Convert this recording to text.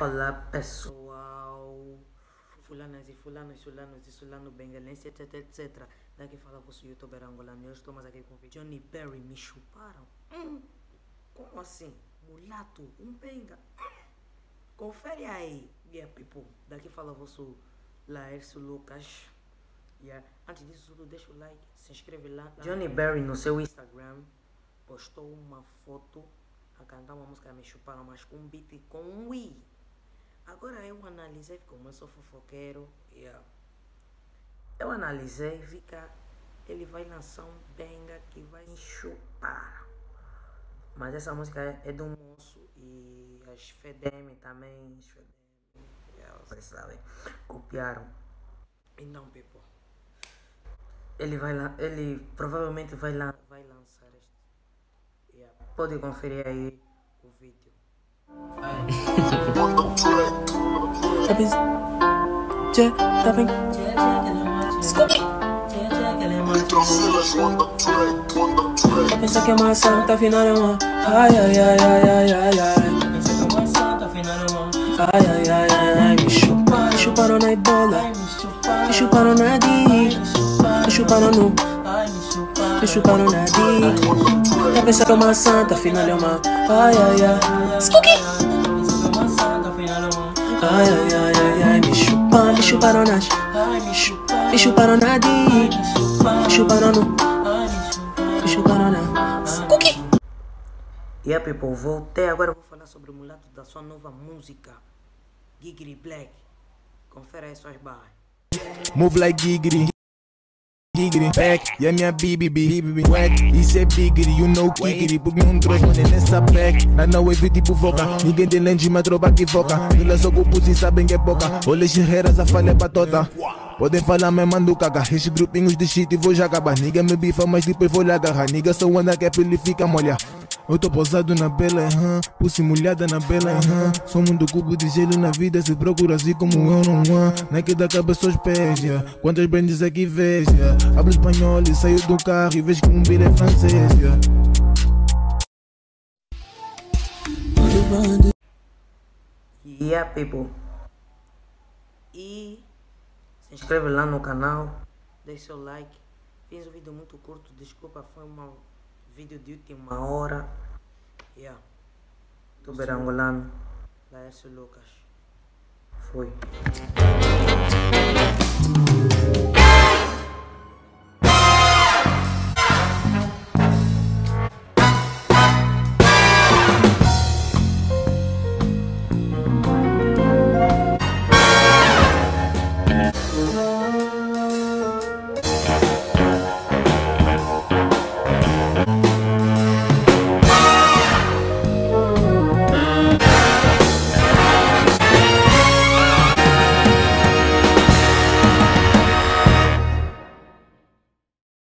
Olá pessoal, fulanas e fulanos, sulanos e sulano, bengalense, etc, etc. Daqui fala vosso youtuber angolano. Hoje estamos aqui com o vídeo. Johnny Berry, me chuparam? Como assim? Mulato, benga. Confere aí, yeah people. Daqui fala vosso Laércio Lucas. Yeah. Antes disso tudo, deixa o like, se inscreve lá. Johnny Berry no seu Instagram postou uma foto a cantar uma música Me Chuparam, mas com um beat com um Wii. Agora eu analisei, como eu sou fofoqueiro, eu analisei, vi que ele vai lançar um benga que vai me chupar. Mas essa música é do moço e as FEDEM também, vocês sabem, copiaram. Então, people, ele provavelmente vai lançar este. Pode conferir aí o vídeo. Pensa que é uma santa, afinal é uma. Ai, ai, ai, ai, ai, ai, ai. Pensa que é uma santa, afinal é uma. Ai, ai, ai, ai, ai. Me chuparam na ebola. Me chuparam na D. Me chuparam no. Me chuparam na D. Tá pensando que é uma santa, afinal é uma. Ai, ai, ai. Scooky! Ai, ai, ai, ai, ai. Me chuparam nas. Me chuparam na D. Me chuparam no. Me chuparam na. Scooky! Yeah, people, voltei. Agora eu vou falar sobre o mulato da sua nova música, Giggity Black. Confere aí suas barras. Move like giggity, giggity, back, yeah, minha bibi, whack, isso é biggity, you know giggity, porque não trouxe nessa back, na wave tipo foca, ninguém tem lente, mas tropa que foca, nila só com pussy sabem que é boca, olha as guerreiras, a falha é patota, podem falar, mas mando caga, esses grupinhos de shit vou já acabar, nigga me bifa, mas depois vou lhe agarrar, nigga só anda que é pra ele fica molha. Eu tô posado na bela, pussy molhada na bela, sou mundo cubo de gelo na vida, se procura assim como eu não há. Nike da cabeça aos pés, quantas brands aqui vês, hablo espanhol e saio do carro e vejo que um bilhete é francês, Yeah, people. E se inscreve lá no canal, deixe seu like. Fiz um vídeo muito curto, desculpa, foi um vídeo de última hora. Youtuber angolano, Laércio Lucas. Foi.